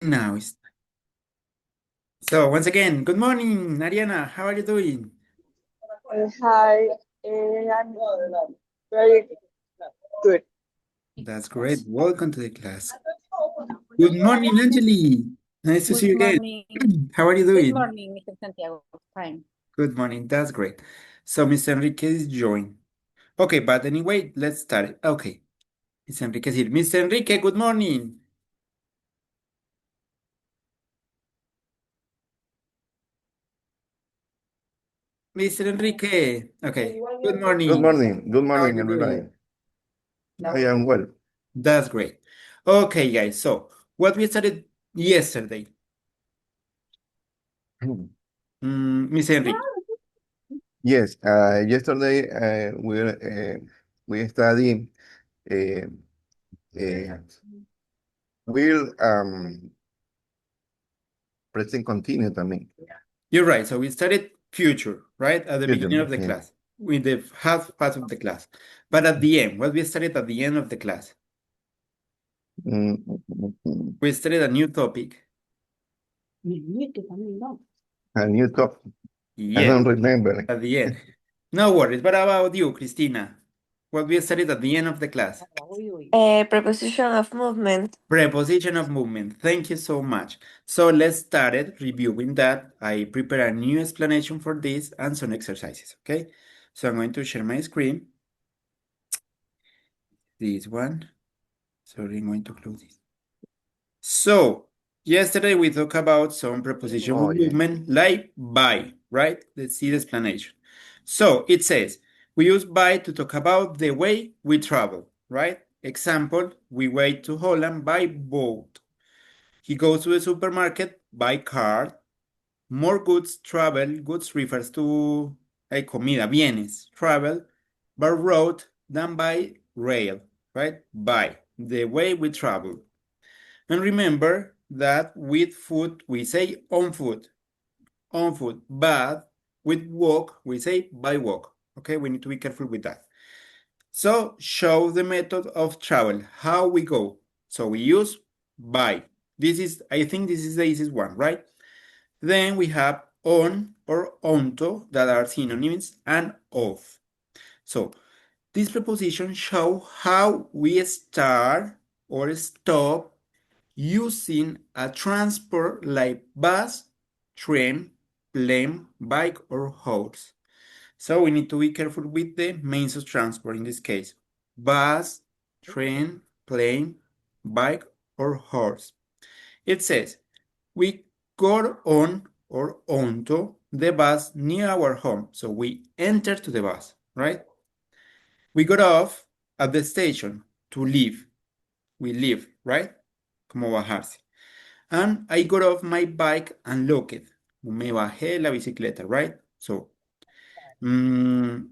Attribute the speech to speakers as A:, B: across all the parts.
A: Now, so once again, good morning, Ariana. How are you doing?
B: Hi, I'm very good.
A: That's great. Welcome to the class. Good morning, Angeli. Nice to see
C: Good
A: you again.
C: morning.
A: How are you
C: Good
A: doing?
C: morning, Mr. Santiago. Fine.
A: Good morning. That's great. So Mr. Enrique is joined. Okay, but anyway, let's start it. Okay, Mr. Enrique is here. Mr. Enrique, good morning. Mr. Enrique. Okay. Good
D: Good
A: morning.
D: morning. Good
A: How are
D: morning,
A: you
D: everybody.
A: doing?
D: I am well.
A: That's great. Okay, guys. So what we started yesterday. Mr. Enrique.
D: Yes, yesterday we studied uh, uh, will present continue también.
A: You're right. So we started future, right? At the
D: Future,
A: beginning of the
D: yeah.
A: class, with the half part of the class. But at the end, what we started at the end of the class,
D: Mm, mm, mm.
A: we started a new topic.
D: A new topic. I
A: Yes,
D: don't remember.
A: at the end. No worries. What about you, Christina? What we studied at the end of the class?
B: Preposition of movement.
A: Preposition of movement. Thank you so much. So let's start it reviewing that. I prepare a new explanation for this and some exercises, okay? So I'm going to share my screen. This one. Sorry, I'm going to close this. So, yesterday we talked about some preposition
D: Oh,
A: with
D: yeah.
A: movement like by, right? Let's see the explanation. So, it says, we use by to talk about the way we travel, right? Example, we went to Holland by boat. He goes to the supermarket by car. More goods travel, goods refers to comida, bienes, travel by road than by rail, right? By, the way we travel. And remember that with food, we say on foot, but with walk, we say by walk. Okay, we need to be careful with that. So show the method of travel, how we go. So we use by. This is, I think this is the easiest one, right? Then we have on or onto that are synonyms and of. So these prepositions show how we start or stop using a transport like bus, train, plane, bike, or horse. So we need to be careful with the means of transport in this case. Bus, train, plane, bike, or horse. It says, we got on or onto the bus near our home. So we enter to the bus, right? We got off at the station to leave. We leave, right? Como bajarse. And I got off my bike and looked. Me bajé la bicicleta, right? So, mm,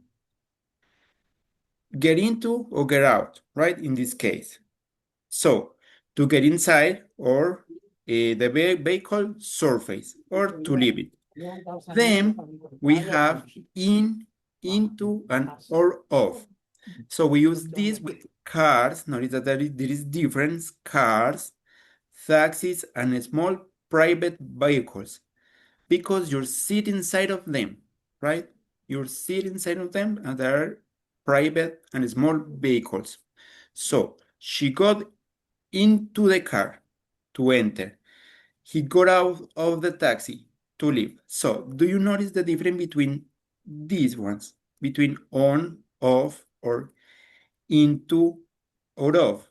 A: get into or get out, right? In this case. So, to get inside or the vehicle surface or to leave it. Then we have in, into, and or off. So we use this with cars. Notice that there is difference cars, taxis, and small private vehicles because you sit inside of them, right? You sit inside of them, and there are private and small vehicles. So she got into the car to enter. He got out of the taxi to leave. So do you notice the difference between these ones? Between on, off, or into, or of?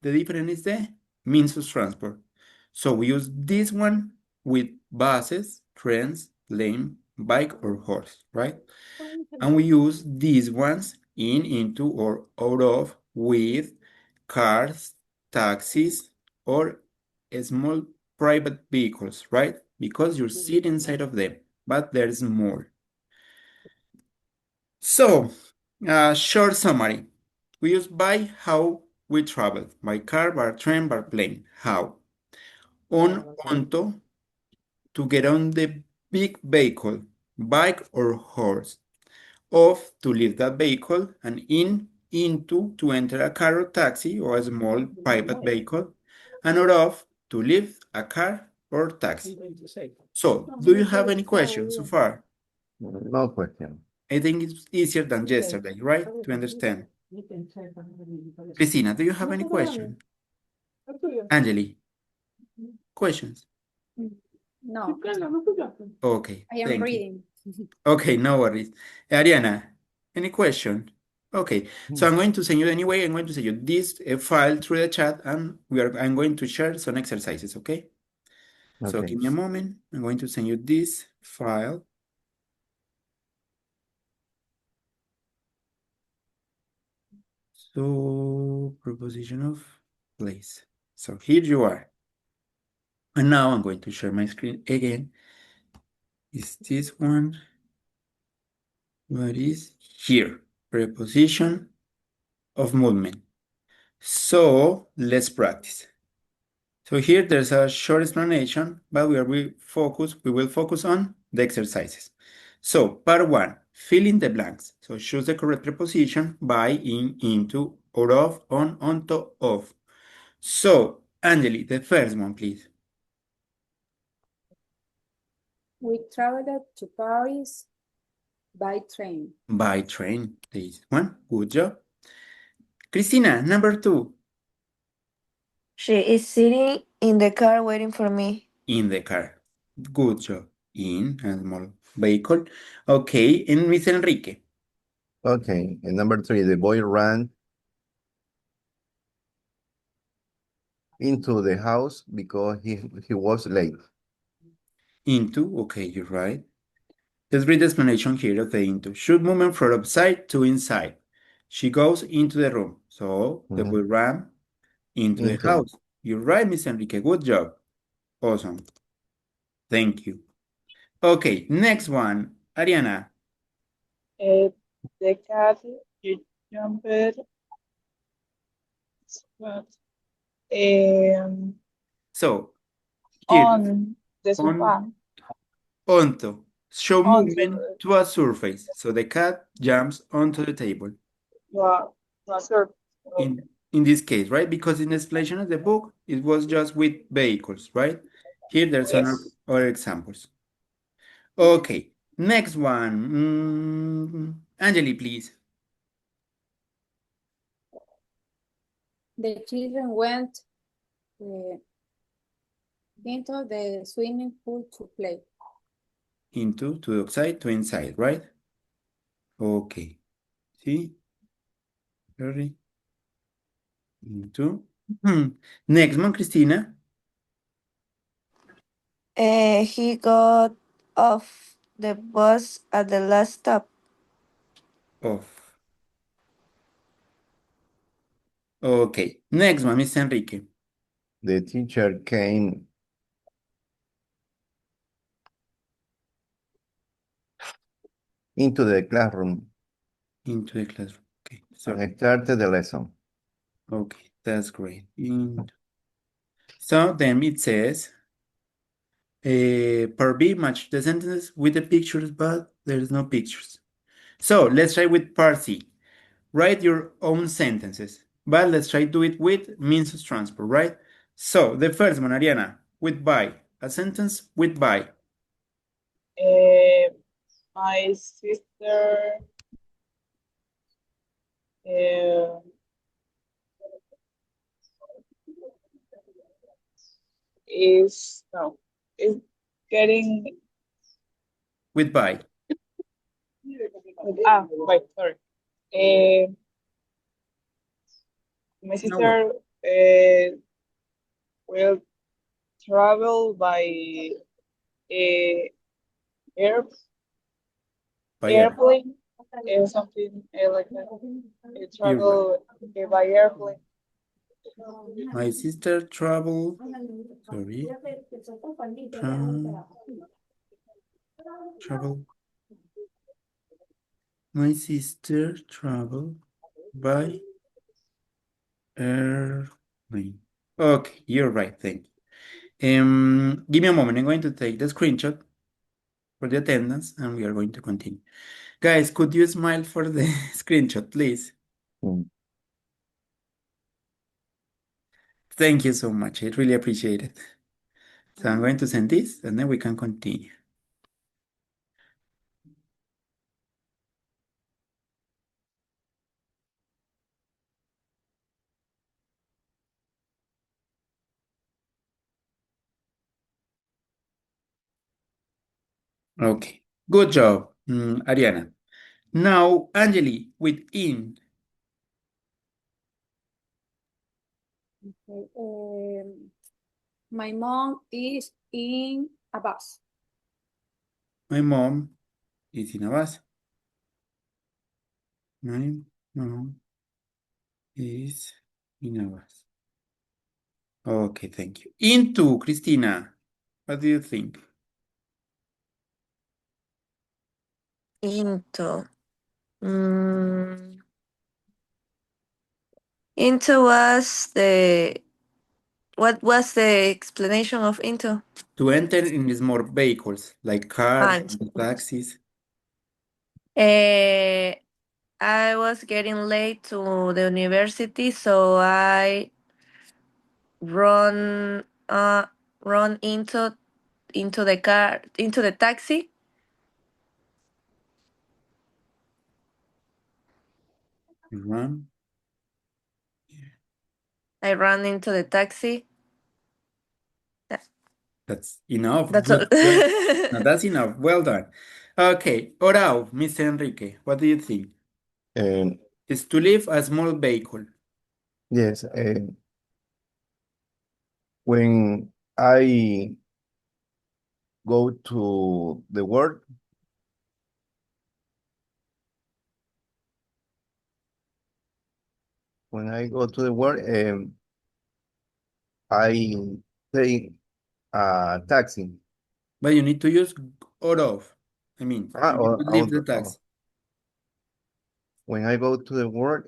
A: The difference is the means of transport. So we use this one with buses, trains, plane, bike, or horse, right? And we use these ones in, into, or out of with cars, taxis, or small private vehicles, right? Because you sit inside of them, but there's more. So, short summary. We use by how we travel, by car, by train, by plane. How? Onto, to get on the big vehicle, bike or horse. Off, to leave that vehicle, and into, to enter a car or taxi or a small private vehicle, and out of, to lift a car or taxi. So, do you have any questions so far?
D: No question.
A: I think it's easier than yesterday, right? To understand. Cristina, do you have any question? Angeli, questions?
C: No,
A: Okay,
C: I am
A: thank you.
C: reading.
A: Okay, no worries. Ariana, any question? Okay, so I'm going to send you anyway. I'm going to send you this file through the chat, and I'm going to share some exercises. Okay. So
D: Okay.
A: give me a moment. I'm going to send you this file. So proposition of place. So here you are. And now I'm going to share my screen again. Is this one? What is here? Preposition of movement. So let's practice. So here there's a short explanation, but we will focus on the exercises. So part 1, fill in the blanks. So choose the correct preposition by, in, into, or of, on, onto, of. So Angeli, the first one, please.
C: We traveled to Paris by train.
A: By train, this one. Good job. Christina, number 2.
B: She is sitting in the car waiting for me.
A: In the car. Good job. In a small vehicle. Okay, and Miss Enrique.
D: Okay. And number 3, the boy ran into the house because he was late.
A: Into, okay, you're right. Let's read the explanation here of the into. Should movement from outside to inside. She goes into the room. So the boy ran into the
D: Into.
A: house. You're right, Miss Enrique. Good job. Awesome. Thank you. Okay, next one. Ariana.
B: The cat jumped
A: So here,
B: on the sofa.
A: onto. Show
B: Onto
A: movement to a surface. So the cat jumps onto the table. In this case, right? Because in the explanation of the book, it was just with vehicles, right? Here, there's
B: Yes.
A: other examples. Okay, next one. Angeli, please.
C: The children went into the swimming pool to play.
A: Into, to the outside, to inside, right? Okay. See? Sorry. Into. Next one, Christina.
B: He got off the bus at the last stop.
A: Off. Okay. Next one, Miss Enrique.
D: The teacher came into the classroom
A: Into the classroom. Okay.
D: and started the lesson.
A: Okay, that's great. So then it says, part B, match the sentences with the pictures, but there's no pictures. So let's try with part C. Write your own sentences, but let's try to do it with means of transport, right? So the first one, Ariana, with by. A sentence with by.
B: My sister is getting
A: With by.
B: wait, sorry. My sister will travel by airplane, something like that. Travel by airplane.
A: My sister travel. Sorry. Travel. My sister travel by airplane. Okay, you're right. Thank you. Give me a moment. I'm going to take the screenshot for the attendance, and we are going to continue. Guys, could you smile for the screenshot, please? Thank you so much. I really appreciate it. So I'm going to send this and then we can continue. Okay, good job, Ariana. Now, Angeli, with in.
C: Okay, my mom is in a bus.
A: My mom is in a bus. My mom is in a bus. Okay, thank you. Into, Christina, what do you think?
B: Into. Into was what was the explanation of into?
A: To enter in small vehicles like cars,
B: And
A: taxis.
B: I was getting late to the university, so I run run into the car into the taxi.
A: Run.
B: I ran into the taxi.
A: That's enough.
B: That's all.
A: Good. Well, now that's enough. Well done. Okay, Orao, Mr. Enrique, what do you think?
D: And
A: Is to leave a small vehicle.
D: yes, when I go to the work, when I go to the work, I take a taxi.
A: But you need to use or of. I mean, you need to leave the taxi.
D: When I go to the work,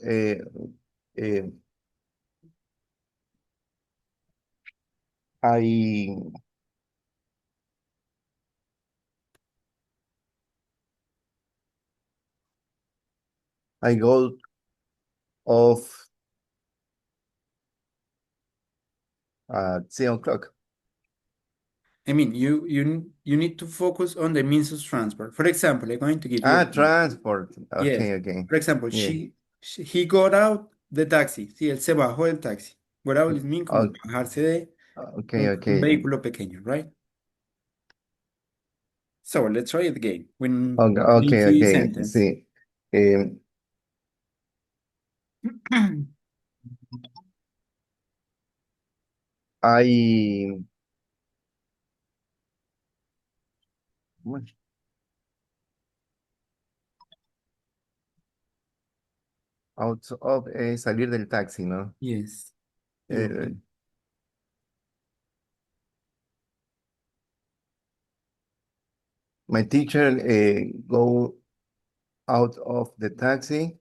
D: I go off at 7 o'clock.
A: I mean, you need to focus on the means of transport. For example, I'm going to give you.
D: Transport.
A: Yes.
D: Okay, okay.
A: For example,
D: Yeah.
A: he got out the taxi. Sí, él se bajó del taxi. Got out is mean como
D: Okay,
A: bajarse de
D: okay,
A: un
D: okay.
A: vehículo pequeño, right? So let's try it again. When
D: Okay,
A: an
D: okay,
A: easy
D: okay.
A: sentence.
D: Sí. I out of salir del taxi, ¿no?
A: Yes.
D: Eh, my teacher go out of the taxi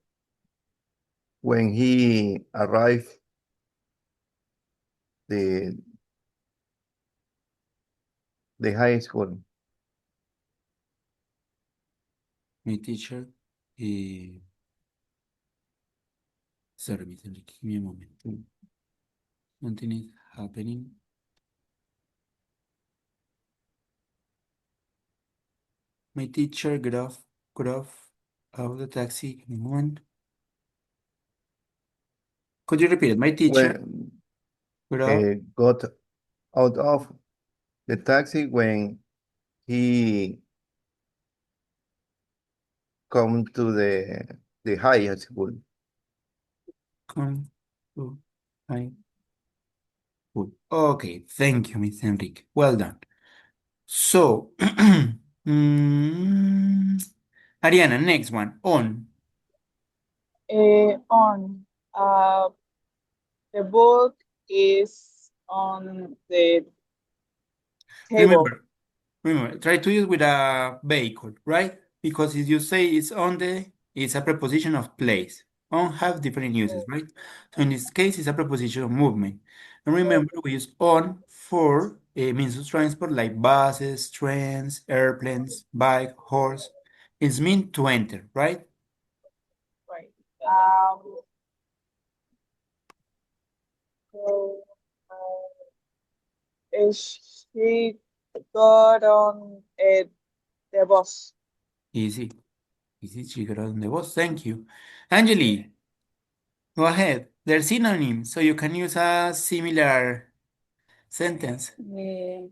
D: when he arrived the high school.
A: My teacher. Sorry, Mr. Enrique, give me a moment. Something is happening. My teacher got off of the taxi. Give me a moment. Could you repeat it? My teacher got off.
D: Got out of the taxi when he come to the high school.
A: Come to high school. Okay, thank you, Mr. Enrique. Well done. So, Ariana, next one. On.
E: On. The book is on the table.
A: Remember, try to use with a vehicle, right? Because if you say it's on it's a preposition of place. On have different uses, right? So in this case, it's a preposition of movement. And remember, we use on for means of transport like buses, trains, airplanes, bike, horse. It's mean to enter, right?
E: Right. So She got on the bus.
A: Easy. Easy, she got on the bus. Thank you. Angeli, go ahead. They're synonyms, so you can use a similar sentence.
C: The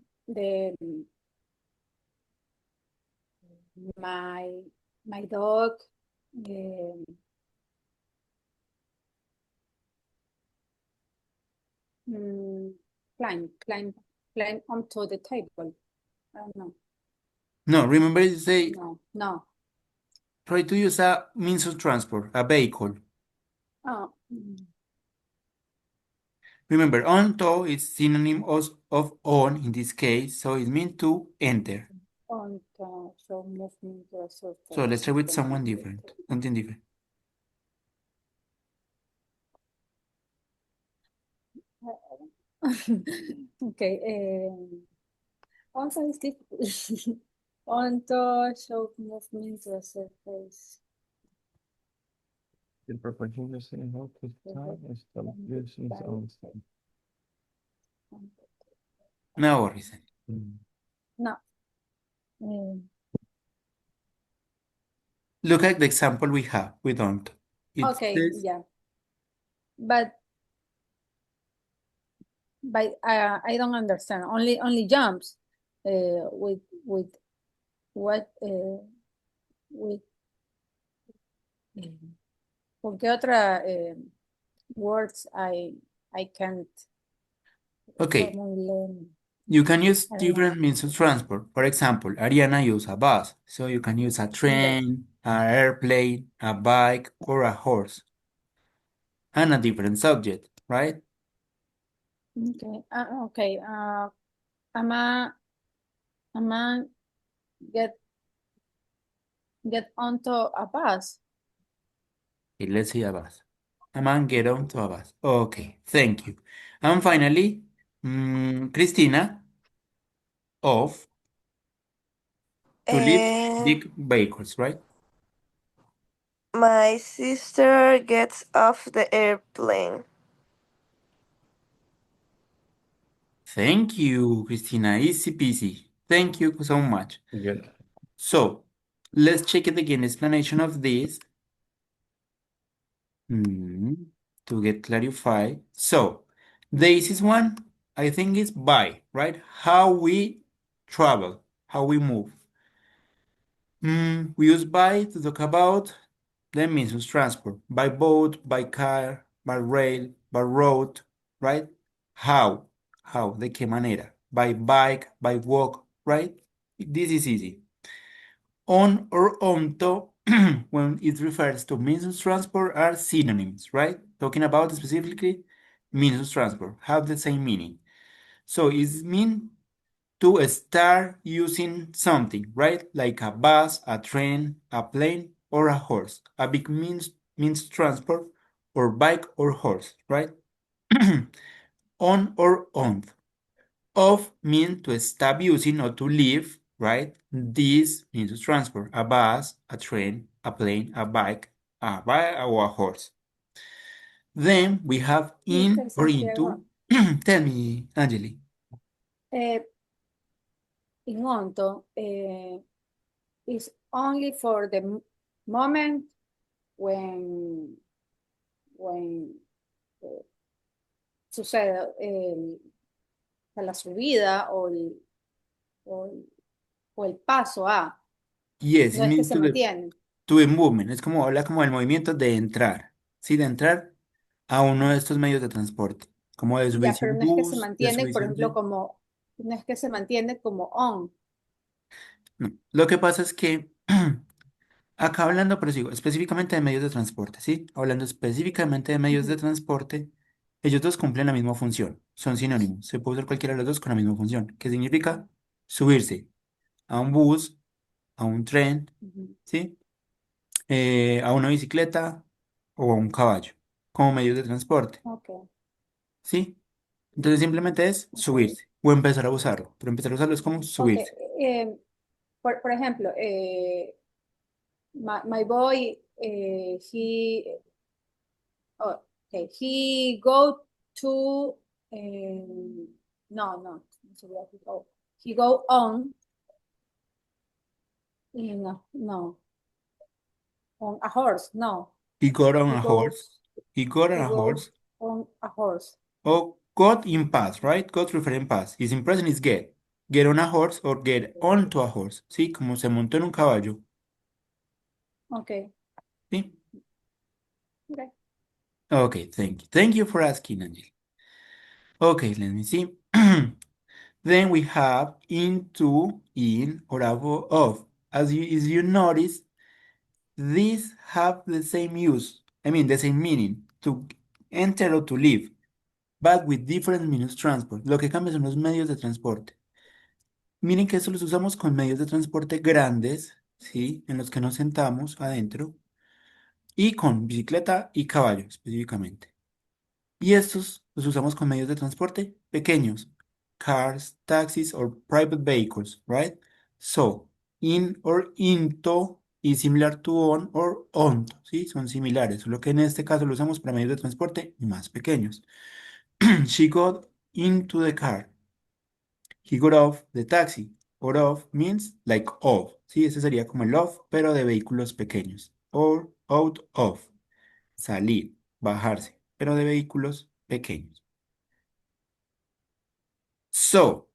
C: my dog climb onto the table. I don't know.
A: No, remember to say,
C: No.
A: try to use a means of transport, a vehicle.
C: Oh,
A: Remember, onto is synonym of on in this case, so it means to enter.
C: onto, so movement to a surface.
A: So let's try with someone different, something different.
C: Okay. Also, it's difficult. Onto, show movement to a surface.
D: The proportion is in how to start and stop using sounds.
A: No worries.
C: No.
A: Look at the example we have with onto. It
C: Okay,
A: says,
C: yeah. But I don't understand. Only jumps. With what with ¿por qué otra words I can't
A: okay,
C: formulate?
A: you can use
C: I don't
A: different means of transport. For example, Ariana used a bus, so you can use a train, an airplane, a bike, or a horse, and a different subject, right?
C: Okay. Okay. A man get onto a bus.
A: Okay, let's see a bus. A man get onto a bus. Okay, thank you. And finally, Christina, of to lift
B: And
A: big vehicles, right?
B: my sister gets off the airplane.
A: Thank you, Christina. Easy peasy. Thank you so much.
D: Good.
A: So, let's check it again. Explanation of this to get clarified. So, the easiest one, I think, is by, right? How we travel, how we move. We use by to talk about the means of transport. By boat, by car, by rail, by road, right? How? How? ¿De qué manera? By bike, by walk, right? This is easy. On or onto, when it refers to means of transport, are synonyms, right? Talking about specifically means of transport, have the same meaning. So it means to start using something, right? Like a bus, a train, a plane, or a horse. A big means transport, or bike or horse, right? On or on. Of means to stop using or to leave, right? This means of transport. A bus, a train, a plane, a bike, or a horse. Then we have in
C: Mr.
A: or
C: Santiago.
A: into. Tell me, Angeli.
C: In onto is only for the moment when sucede la subida o el paso a.
A: Yes,
C: No
A: it
C: es que
A: means
C: se
A: to the
C: mantiene.
A: movement. Es como habla como del movimiento de entrar. Sí, de entrar a uno de estos medios de transporte. Como de
C: Ya,
A: subirse a
C: pero
A: un
C: no es que se
A: bus, de
C: mantiene,
A: subirse
C: por
A: a un
C: ejemplo,
A: tren.
C: no es que se mantiene como on.
A: No. Lo que pasa es que acá hablando, pero sigo, específicamente de medios de transporte, ¿sí? Hablando específicamente de medios de transporte, ellos dos cumplen la misma función. Son sinónimos. Se puede usar cualquiera de los dos con la misma función. ¿Qué significa? Subirse a un bus, a un tren, ¿sí? A una bicicleta o a un caballo, como medios de transporte,
C: Okay.
A: ¿sí? Entonces simplemente es subirse o empezar a usarlo, pero empezar a usarlo es como
C: Okay.
A: subirse.
C: Por ejemplo, my boy, he go to, no, So where he go? He go on. No. On a horse. No.
A: He got on
C: He
A: a
C: goes.
A: horse. He got on
C: He
A: a
C: goes
A: horse.
C: on a horse.
A: Oh, got in past, right? Got refiere en past. Is in present is get. Get on a horse or get onto a horse. ¿Sí? Como se montó en un caballo.
C: Okay.
A: ¿Sí?
C: Okay.
A: Okay, thank you. Thank you for asking, Angel. Okay, let me see. Then we have into, in, or of. As you notice, these have the same use. I mean, the same meaning. To enter or to leave. But with different means of transport. Lo que cambia son los medios de transporte. Miren que eso los usamos con medios de transporte grandes, ¿sí? En los que nos sentamos adentro. Y con bicicleta y caballo, específicamente. Y estos los usamos con medios de transporte pequeños. Cars, taxis, or private vehicles, right? So, in or into is similar to on or onto, ¿sí? Son similares, solo que en este caso lo usamos para medios de transporte más pequeños. She got into the car. He got off the taxi. Got off means like off. Sí, ese sería como el off, pero de vehículos pequeños. Or out of. Salir, bajarse, pero de vehículos pequeños. So,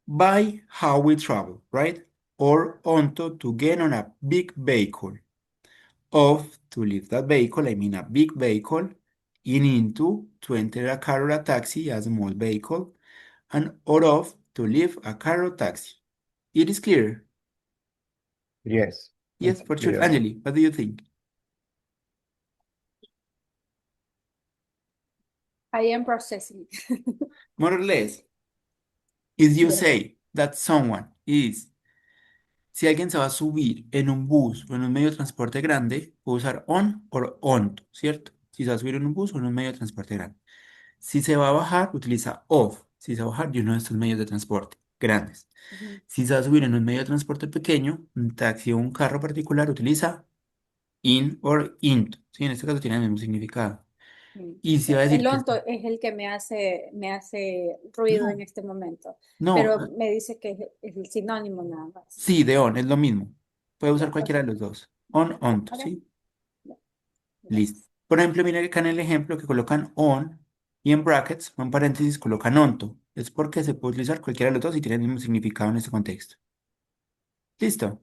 A: by how we travel, right? Or onto to get on a big vehicle. Off to leave that vehicle, I mean a big vehicle. In into to enter a car or a taxi, a small vehicle. And out of to leave a car or taxi. It is clear.
D: Yes,
A: Yes,
D: it's
A: for sure.
D: clear.
A: Angeli, what do you think?
C: I am processing.
A: More or less, if you
C: Yes.
A: say that someone is, si alguien se va a subir en un bus o en un medio de transporte grande, puede usar on o onto, ¿cierto? Si se va a subir en un bus o en un medio de transporte grande. Si se va a bajar, utiliza off. Si se va a bajar de uno de estos medios de transporte grandes.
C: Ujú.
A: Si se va a subir en un medio de transporte pequeño, un taxi o un carro particular, utiliza in or into. Sí, en este caso tiene el mismo significado.
C: Mm.
A: Y si va a decir
C: El
A: que
C: onto es el que me hace ruido en
A: no,
C: este momento,
A: no,
C: pero me dice que es el sinónimo nada más.
A: sí, de on, es lo mismo. Puede usar
C: Ya,
A: cualquiera de los dos. On, onto,
C: ok.
A: ¿sí?
C: Ya,
A: Listo.
C: gracias.
A: Por ejemplo, mira que acá en el ejemplo que colocan on y en brackets o en paréntesis colocan onto. Es porque se puede utilizar cualquiera de los dos y tiene el mismo significado en este contexto. Listo.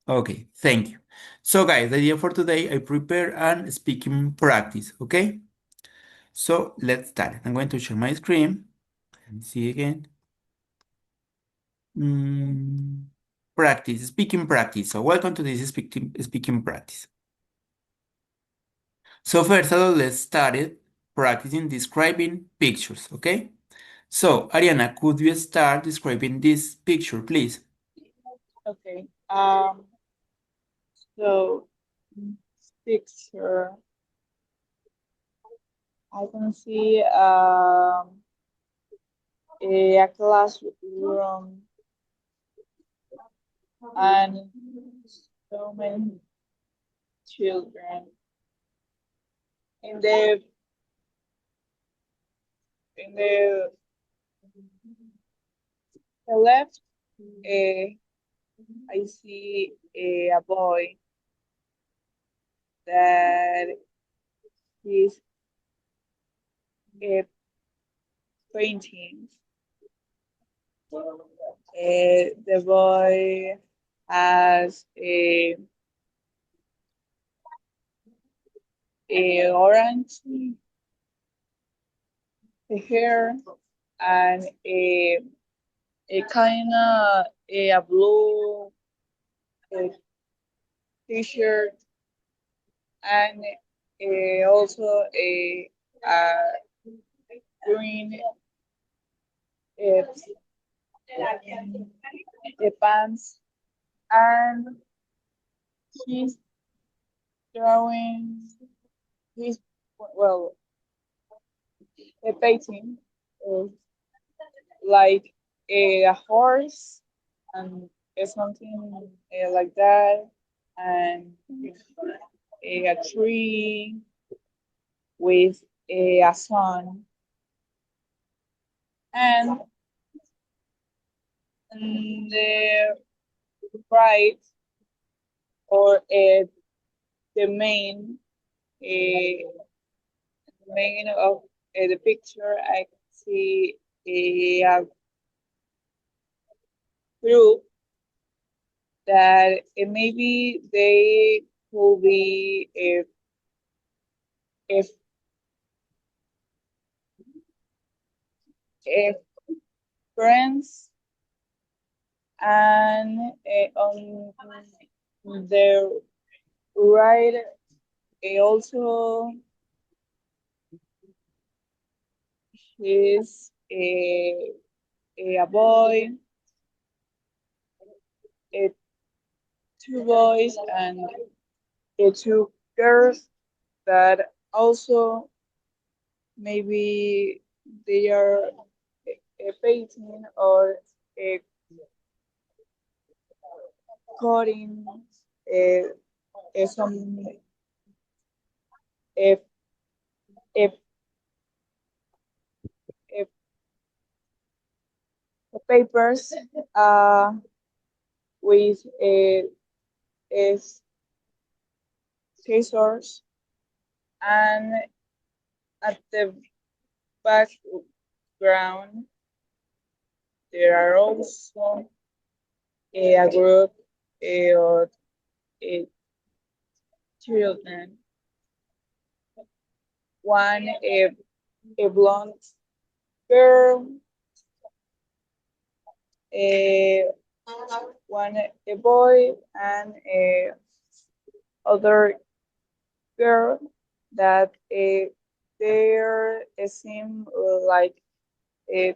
A: Okay, thank you. So guys, the idea for today, I prepare an speaking practice, okay? So let's start. I'm going to share my screen. Let me see again. Practice, speaking practice. So welcome to this speaking practice. So first of all, let's start it practicing describing pictures, okay? So Ariana, could you start describing this picture, please?
E: Okay. So this picture, I can see a classroom and so many children. In the left, I see a boy that is painting. The boy has a orange hair and a kind of a blue t-shirt and also a green pants, and he's drawing his well a painting like a horse and something like that, and a tree with a sun. And on the right, or the main of the picture, I see a group that maybe they could be if if friends, and on the right, also is a boy, a two boys, and two girls that also maybe they are painting or coding some uh, uh, papers with scissors, and at the background there are also a group of children. One a blonde girl, one a boy, and a other girl that they seem like uh,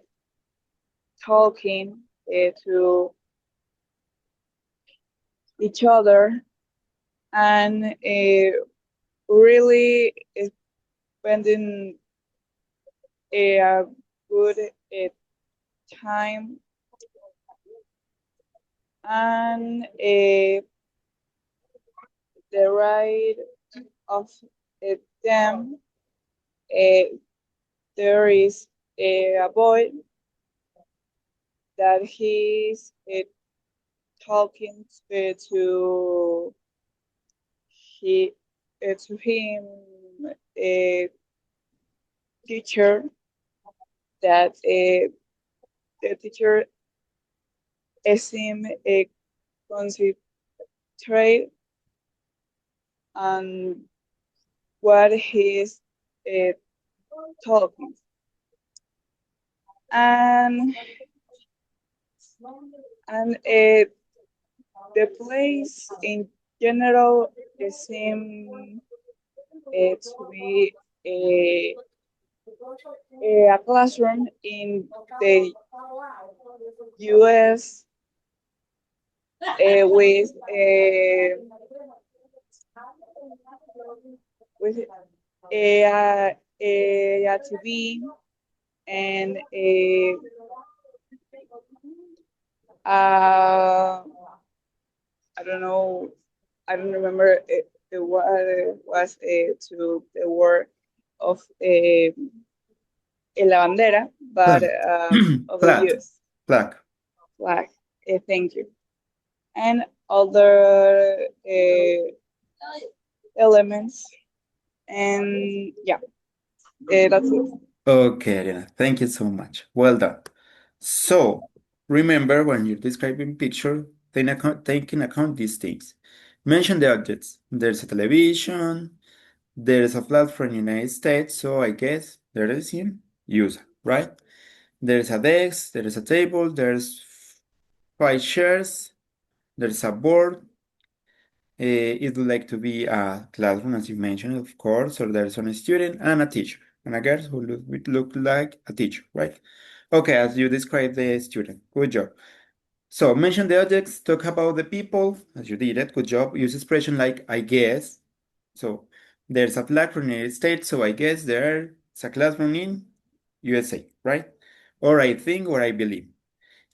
E: talking to each other, and really spending a good time, and the right of them there is a boy that he's talking he to him a teacher, that the teacher seem concentrate on what he's talking, and the place in general seem to be a classroom in the US with a TV and I don't know, I don't remember what was to the word of la bandera, but of the
A: Flag.
E: US
A: Flag.
E: flag. Thank you. And other elements, and yeah, that's it.
A: Okay, Ariana, thank you so much. Well done. So, remember when you're describing picture, take in account these things. Mention the objects. There's a television, there's a flag from the United States, so I guess there is in USA, right? There's a desk, there's a table, there's 5 chairs, there's a board. It would like to be a classroom, as you mentioned, of course, or there's a student and a teacher, and a girl who would look like a teacher, right? Okay, as you described the student, good job. So mention the objects, talk about the people, as you did it, good job. Use expression like I guess. So there's a flag from the United States, so I guess there's a classroom in USA, right? Or I think, or I believe.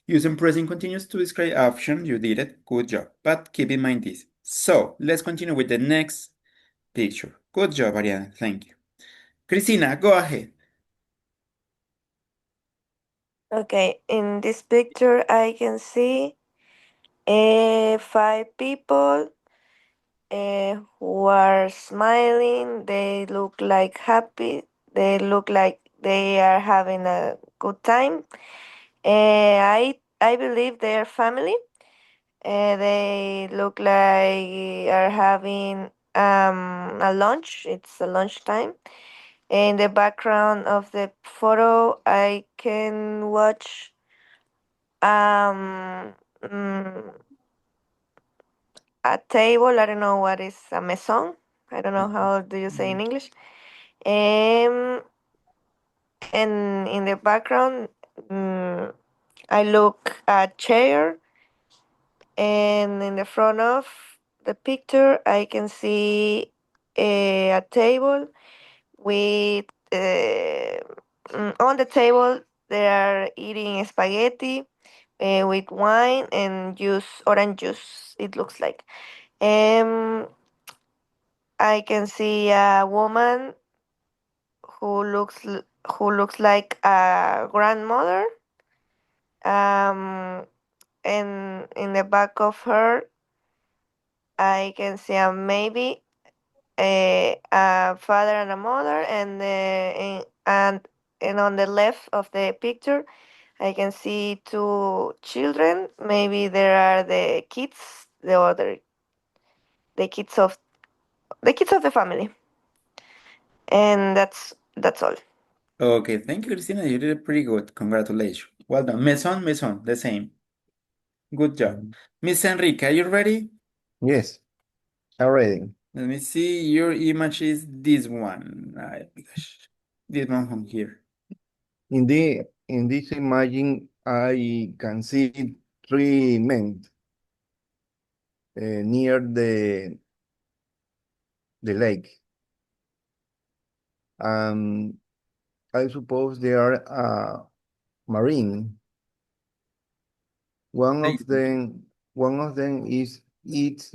A: Using present continuous to describe action, you did it, good job. But keep in mind this. So let's continue with the next picture. Good job, Ariana, thank you. Cristina, go ahead.
B: Okay, in this picture, I can see 5 people who are smiling. They look like happy. They look like they are having a good time. I believe they are family. They look like are having a lunch. It's a lunchtime. In the background of the photo, I can watch um mm, a table. I don't know what is a maison. I don't know how do you say in English. Um, and in the background, I look a chair, and in the front of the picture, I can see a table with on the table they are eating spaghetti with wine and juice, orange juice. It looks like. Um, I can see a woman who looks like a grandmother. Um, and in the back of her, I can see a maybe a father and a mother, and on the left of the picture, I can see 2 children. Maybe there are the kids, the kids of the family, and that's all.
A: Okay, thank you, Christina. You did it pretty good. Congratulations. Well done. Maison, maison, the same. Good job. Miss Enrique, are you ready?
D: Yes, already.
A: Let me see. Your image is this one. Gosh. This one from here.
D: In this imagine, I can see 3 men near the lake. I suppose they are marine. One of them, one of them is eat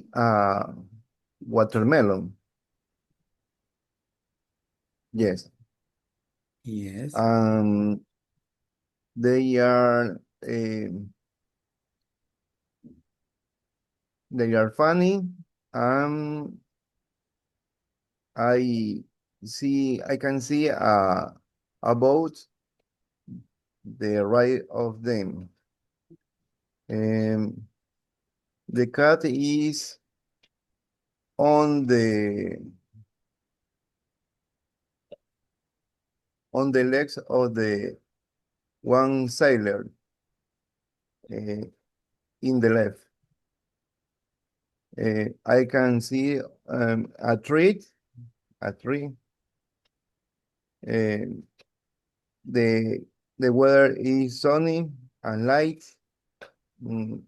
D: watermelon. Yes.
A: Yes.
D: They are funny. I can see a boat the right of them. Um, the cat is on the legs of the one sailor in the left. I can see a tree. A tree. The the weather is sunny and light. Mm,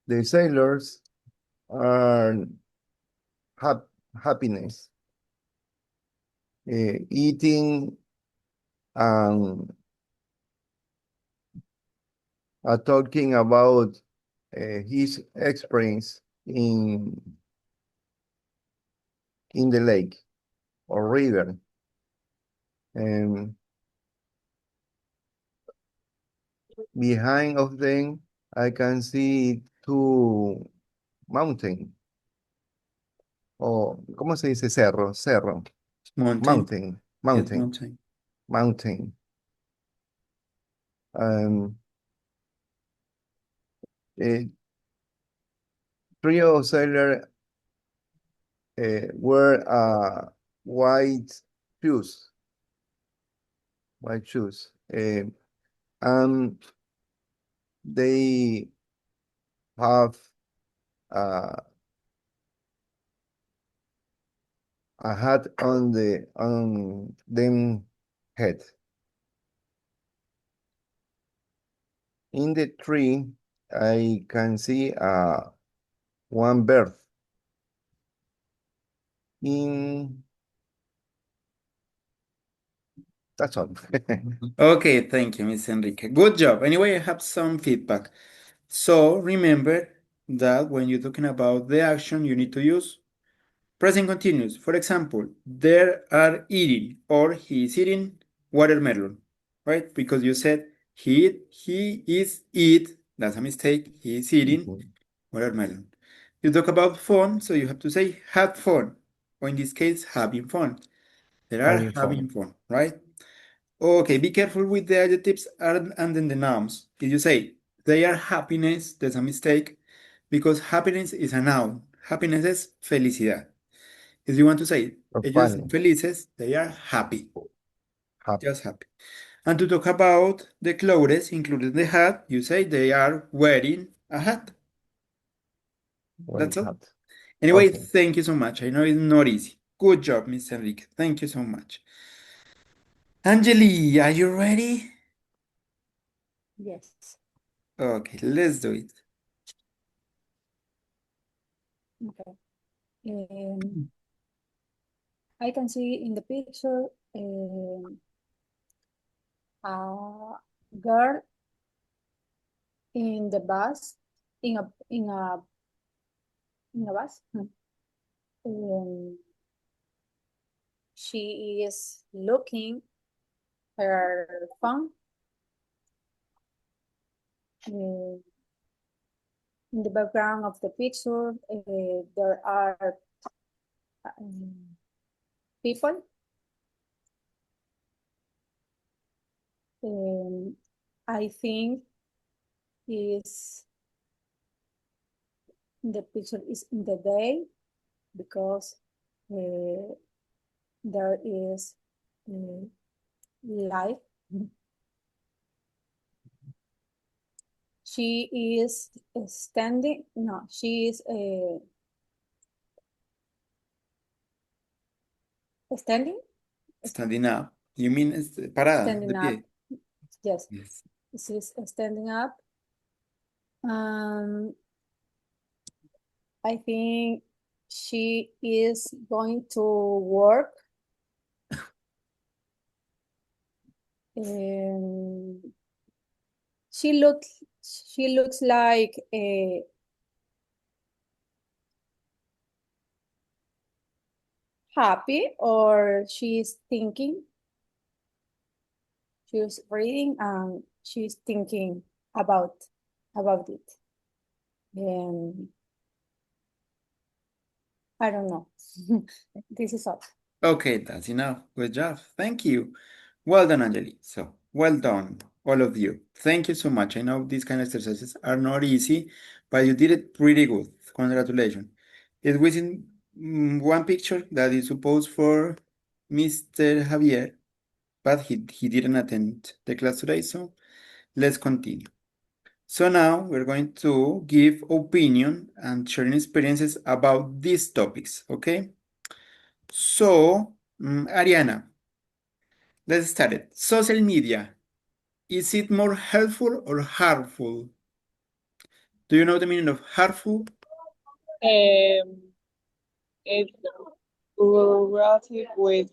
D: the sailors are hap happiness, eating and talking about his experience in the lake or river. Behind of them, I can see 2 mountains. O, ¿cómo se dice cerro? Cerro.
A: Mountain.
D: Mountain.
A: Yes,
D: Mountain.
A: mountain.
D: Mountain. Eh, Trio sailor wear white shoes. White shoes. And they have a hat on them head. In the tree, I can see one bird. That's all.
A: Okay, thank you, Miss Enrique. Good job. Anyway, I have some feedback. So remember that when you're talking about the action, you need to use present continuous. For example, they are eating or he is eating watermelon, right? Because you said he is eat, that's a mistake. He is eating
D: Mhm.
A: watermelon. You talk about fun, so you have to say had fun, or in this case, having fun. They are
D: Having fun.
A: having fun, right? Okay, be careful with the adjectives and then the nouns. If you say they are happiness, there's a mistake because happiness is a noun. Happiness is felicidad. If you want to say
D: Or
A: ellos
D: funny.
A: son felices, they are happy,
D: Happy.
A: just happy. And to talk about the clothes, including the hat, you say they are wearing a hat.
D: Wearing
A: That's all.
D: hat.
A: Anyway,
D: Okay.
A: thank you so much. I know it's not easy. Good job, Mr. Enrique. Thank you so much. Angeli, are you ready?
C: Yes.
A: Okay, let's do it.
C: Okay. I can see in the picture a girl in the bus, in a bus. She is looking her phone. In the background of the picture, there are people. I think is the picture is in the day because there is light. She is standing. No, she is standing.
A: Standing up. You mean parada, de
C: Standing up.
A: pie?
C: Yes,
A: Yes.
C: she's standing up. I think she is going to work. She looks like happy, or she's thinking. She's reading and she's thinking about it. I don't know. This is all.
A: Okay, that's enough. Good job. Thank you. Well done, Angeli. So, well done, all of you. Thank you so much. I know these kind of exercises are not easy, but you did it pretty good. Congratulations. It was in one picture that is supposed for Mr. Javier, but he didn't attend the class today, so let's continue. So now we're going to give opinion and sharing experiences about these topics, okay? So, Ariana, let's start it. Social media, is it more helpful or harmful? Do you know the meaning of harmful?
E: It's relative with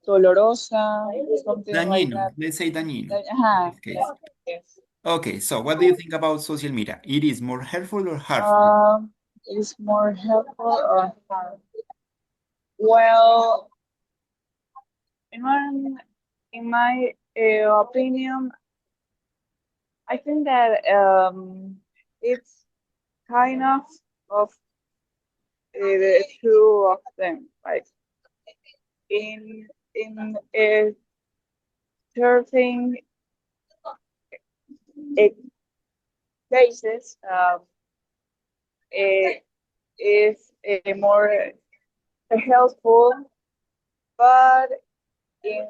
E: dolorosa, something like
A: Dañino.
E: that.
A: Let's say dañino in
E: Uh-huh.
A: this case.
E: Yes.
A: Okay, so what do you think about social media? It is more helpful or harmful?
E: It is more helpful or harmful? Well, in my opinion, I think that it's kind of the two of them. Like in certain cases, it is more helpful, but in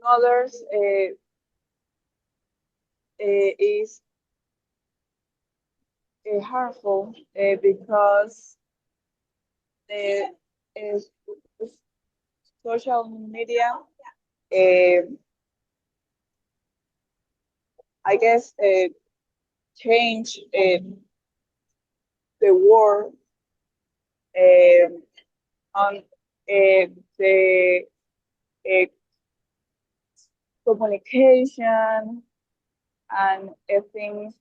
E: others is harmful because the social media, I guess, change the world on the communication and things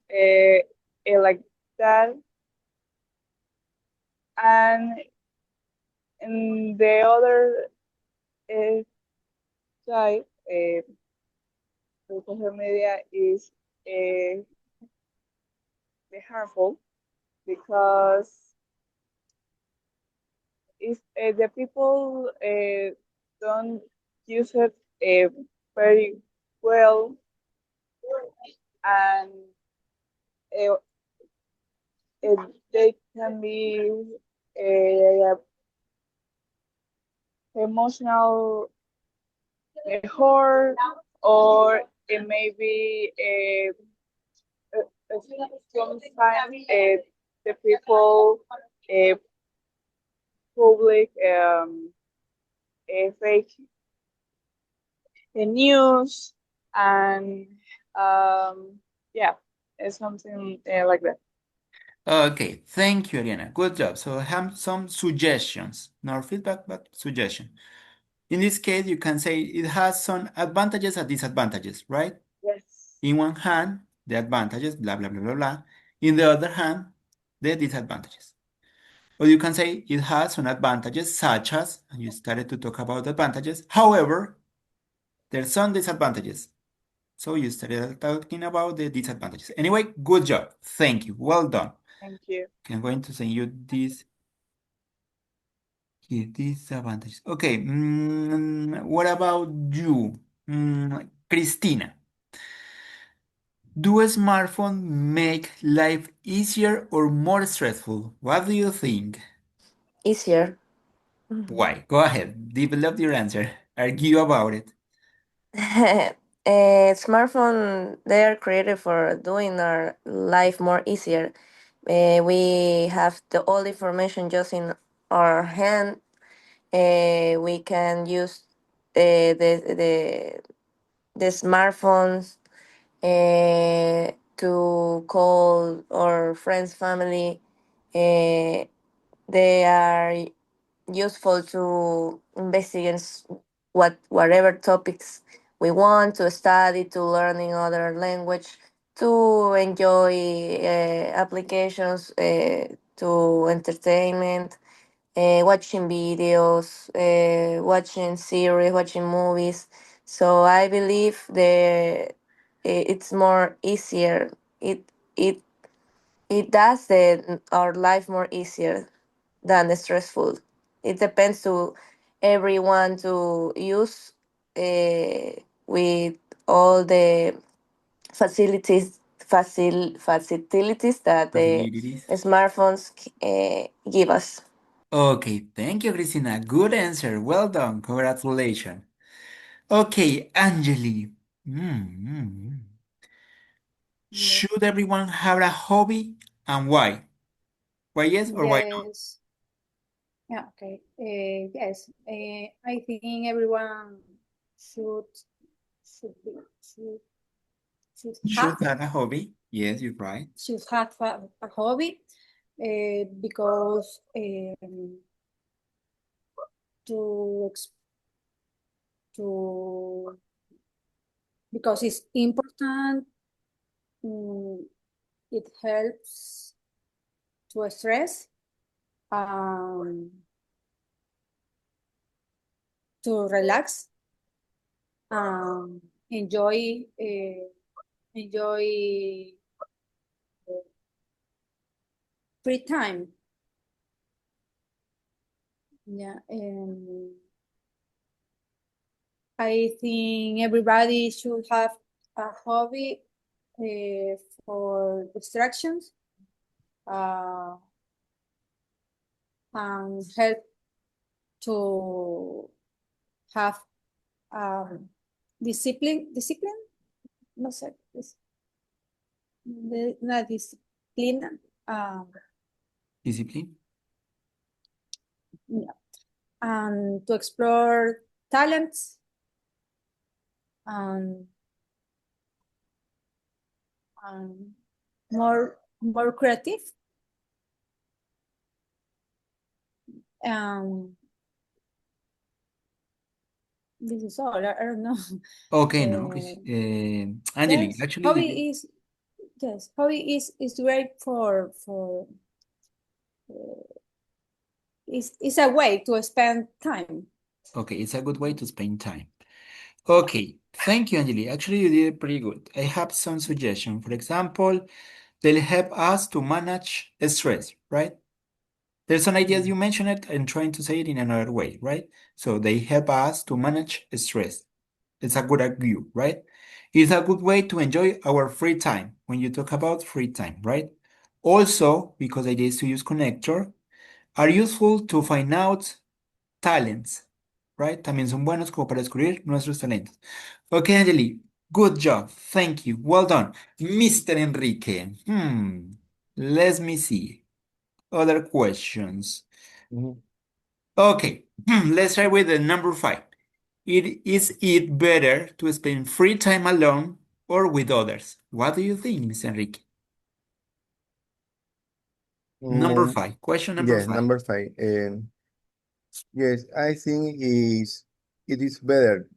E: like that. And in the other side, social media is harmful because if the people don't use it very well, and uh, they can be emotional hurt, or it may be sometimes the people public fake news, and yeah, it's something like that.
A: Okay, thank you, Ariana. Good job. So I have some suggestions, not feedback, but suggestion. In this case, you can say it has some advantages and disadvantages, right?
E: Yes.
A: In one hand, the advantages, blah, blah, blah, blah, blah. In the other hand, the disadvantages. Or you can say it has some advantages, such as, and you started to talk about advantages. However, there's some disadvantages. So you started talking about the disadvantages. Anyway, good job. Thank you. Well done.
E: Thank you.
A: I'm going to send you this. Here, disadvantages. Okay. What about you, Christina? Do smartphones make life easier or more stressful? What do you think?
B: Easier.
A: Why? Go ahead. Develop your answer. Argue about it.
B: Smartphone, they are created for doing our life more easier. We have all information just in our hand. We can use the smartphones to call our friends, family. They are useful to investigate whatever topics we want to study, to learning other language, to enjoy applications, to entertainment, watching videos, watching series, watching movies. So I believe it's more easier. It it does our life more easier than stressful. It depends to everyone to use with all the facilities that the
A: Facilities.
B: smartphones give us.
A: Okay, thank you, Christina. Good answer. Well done. Congratulations. Okay, Angeli. Should everyone have a hobby and why? Why yes or why no?
C: Yes. Yeah, okay. Yes, I think everyone should should be, should should
A: Should
C: have
A: have a hobby? Yes, you're right.
C: should have a hobby because to ex- to because it's important. mm, it helps to stress, um, to relax, um, enjoy enjoy free time. Yeah, I think everybody should have a hobby for distractions and help to have discipline, no sé, una disciplina,
A: Discipline.
C: yeah, and to explore talents and more creative. This is all. I don't know.
A: Okay, no, Angeli,
C: Yes,
A: actually,
C: hobby is yes, hobby is great for is a way to spend time
A: Okay, it's a good way to spend time. Okay, thank you, Angeli. Actually, you did pretty good. I have some suggestions. For example, they'll help us to manage stress, right? There's some ideas you mentioned it and trying to say it in another way, right? So they help us to manage stress. It's a good view, right? It's a good way to enjoy our free time when you talk about free time, right? Also, because ideas to use connector are useful to find out talents, right? También son buenos como para descubrir nuestros talentos. Okay, Angeli, good job. Thank you. Well done. Mr. Enrique. Let me see. Other questions.
D: Mhm.
A: Okay, let's try with the number 5. Is it better to spend free time alone or with others? What do you think, Mr. Enrique? Number
D: Mm,
A: 5. Question number
D: yes,
A: 5.
D: number 5. Yes, I think it is better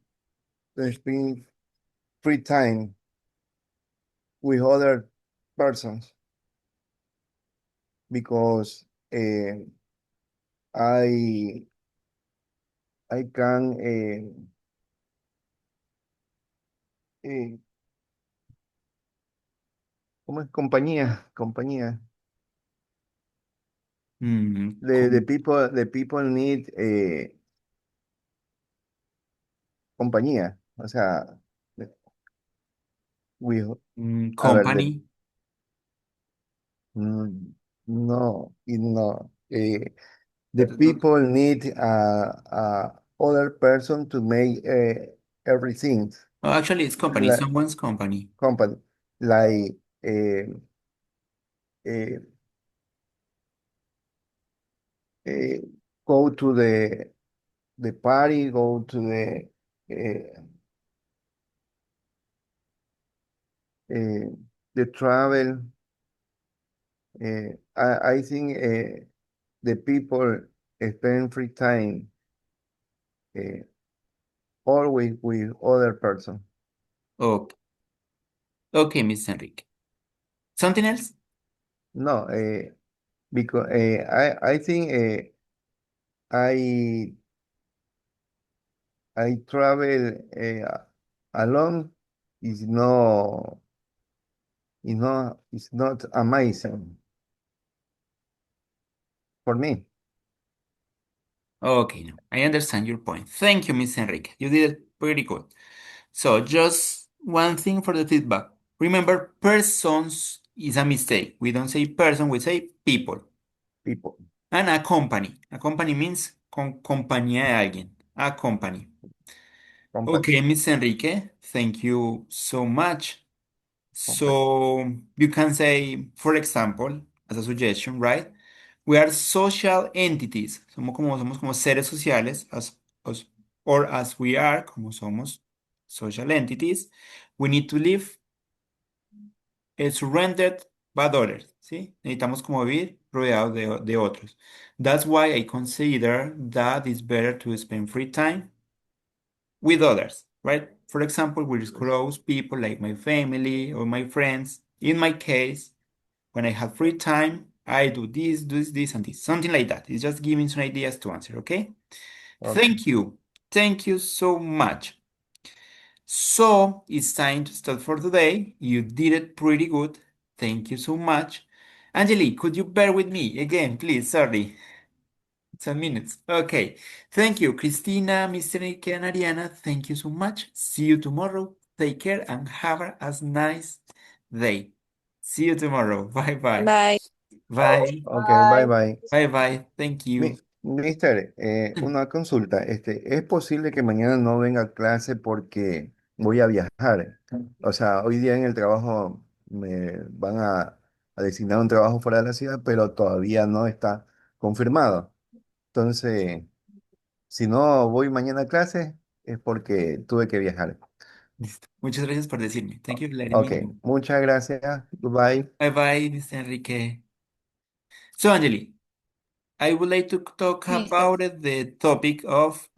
D: to spend free time with other persons because I I can eh, ¿cómo es? Compañía.
A: Com-
D: The people need compañía. O sea, with, a ver,
A: company.
D: mm, no, no. The people need other person to make everything
A: Oh, actually, it's company.
D: like
A: Someone's company.
D: company, like uh, uh, uh, go to the party, go to uh, the travel. I think the people spend free time uh, always with other person.
A: Okay, okay, Mr. Enrique. Something else?
D: No, because I think I I travel alone is not amazing for me.
A: Okay, no, I understand your point. Thank you, Mr. Enrique. You did it pretty good. So just one thing for the feedback. Remember, persons is a mistake. We don't say person, we say people.
D: People,
A: And a company. A company means compañía de alguien. A company.
D: company,
A: Okay, Miss Enrique, thank you so much.
D: company.
A: So you can say, for example, as a suggestion, right? We are social entities. Somos como seres sociales, or as we are, como somos social entities. We need to live surrounded by others, ¿sí? Necesitamos como vivir rodeados de otros. That's why I consider that it's better to spend free time with others, right? For example, with close people like my family or my friends. In my case, when I have free time, I do this, and this, something like that. It's just giving some ideas to answer, okay?
D: Okay.
A: Thank you. Thank you so much. So it's time to start for today. You did it pretty good. Thank you so much. Angelique, could you bear with me again, please? Sorry. 10 minutes. Okay. Thank you, Christina, Mr. Enrique, and Ariana. Thank you so much. See you tomorrow. Take care and have a nice day. See you tomorrow. Bye bye.
B: Bye.
A: Bye.
D: Okay, bye bye.
A: Bye bye. Thank you.
D: Mister, una consulta. ¿Es posible que mañana no venga a clase porque voy a viajar? O sea, hoy día en el trabajo me van a designar un trabajo fuera de la ciudad, pero todavía no está confirmado. Entonces, si no voy mañana a clase, es porque tuve que viajar.
A: Listo. Muchas gracias por decirme. Thank you for letting me
D: Ok,
A: know.
D: muchas gracias. Goodbye.
A: Bye bye, Mr. Enrique. So, Angelique, I would like to talk
C: Mister.
A: about the topic of